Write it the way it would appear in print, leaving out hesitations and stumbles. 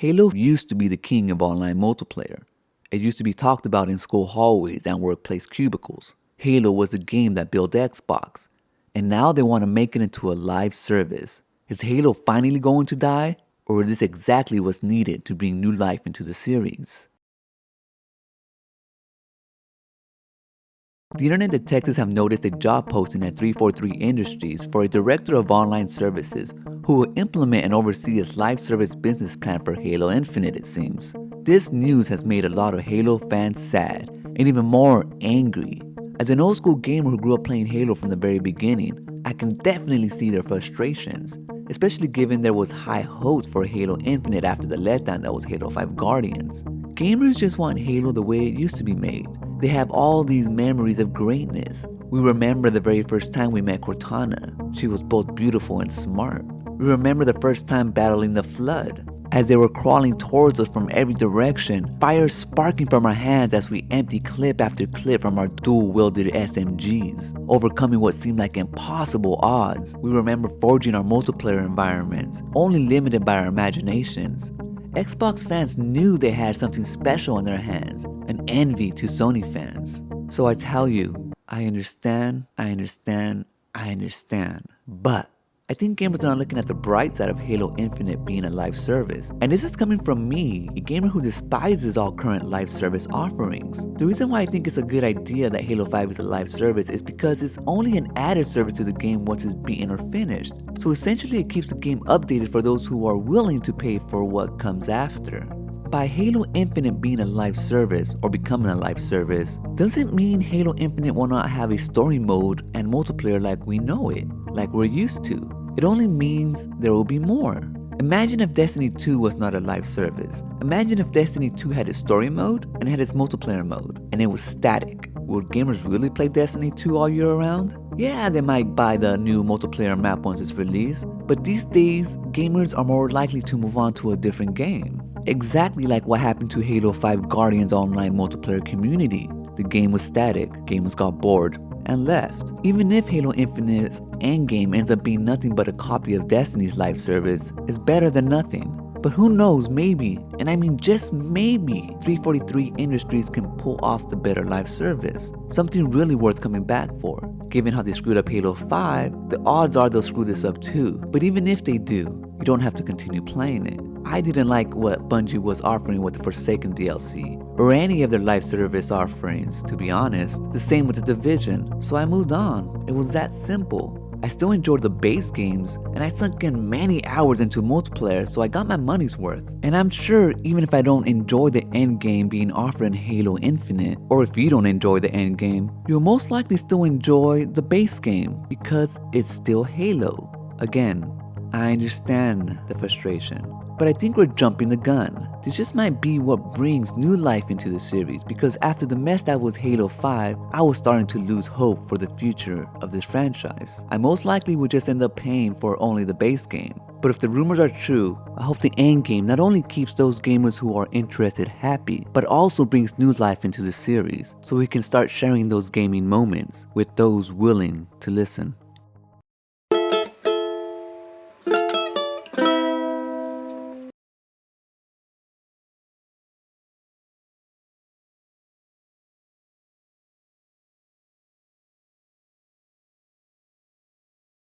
Halo used to be the king of online multiplayer. It used to be talked about in school hallways and workplace cubicles. Halo was the game that built Xbox. And now they want to make it into a live service. Is Halo finally going to die? Or is this exactly what's needed to bring new life into the series? The internet detectives have noticed a job posting at 343 Industries for a director of online services who will implement and oversee its live service business plan for Halo Infinite, it seems. This news has made a lot of Halo fans sad and even more angry. As an old school gamer who grew up playing Halo from the very beginning, I can definitely see their frustrations, especially given there was high hopes for Halo Infinite after the letdown that was Halo 5 Guardians. Gamers just want Halo the way it used to be made. They have all these memories of greatness. We remember the very first time we met Cortana. She was both beautiful and smart. We remember the first time battling the Flood. As they were crawling towards us from every direction, fire sparking from our hands as we empty clip after clip from our dual-wielded SMGs, overcoming what seemed like impossible odds. We remember forging our multiplayer environments, only limited by our imaginations. Xbox fans knew they had something special in their hands, an envy to Sony fans. So I tell you, I understand, but I think gamers are not looking at the bright side of Halo Infinite being a live service. And this is coming from me, a gamer who despises all current live service offerings. The reason why I think it's a good idea that Halo 5 is a live service is because it's only an added service to the game once it's beaten or finished. So essentially it keeps the game updated for those who are willing to pay for what comes after. By Halo Infinite being a live service or becoming a live service, doesn't mean Halo Infinite will not have a story mode and multiplayer like we know it, like we're used to. It only means there will be more. Imagine if Destiny 2 was not a live service. Imagine if Destiny 2 had its story mode and had its multiplayer mode, and it was static. Would gamers really play Destiny 2 all year around? Yeah, they might buy the new multiplayer map once it's released, but these days, gamers are more likely to move on to a different game. Exactly like what happened to Halo 5 Guardians online multiplayer community. The game was static, gamers got bored, and left. Even if Halo Infinite's endgame ends up being nothing but a copy of Destiny's live service, it's better than nothing. But who knows, maybe, and I mean just maybe, 343 Industries can pull off the better live service. Something really worth coming back for. Given how they screwed up Halo 5, the odds are they'll screw this up too. But even if they do, you don't have to continue playing it. I didn't like what Bungie was offering with the Forsaken DLC, or any of their live service offerings, to be honest. The same with the Division, so I moved on. It was that simple. I still enjoyed the base games, and I sunk in many hours into multiplayer, so I got my money's worth. And I'm sure even if I don't enjoy the endgame being offered in Halo Infinite, or if you don't enjoy the endgame, you'll most likely still enjoy the base game, because it's still Halo. Again, I understand the frustration, but I think we're jumping the gun. This just might be what brings new life into the series, because after the mess that was Halo 5, I was starting to lose hope for the future of this franchise. I most likely would just end up paying for only the base game. But if the rumors are true, I hope the endgame not only keeps those gamers who are interested happy, but also brings new life into the series, so we can start sharing those gaming moments with those willing to listen.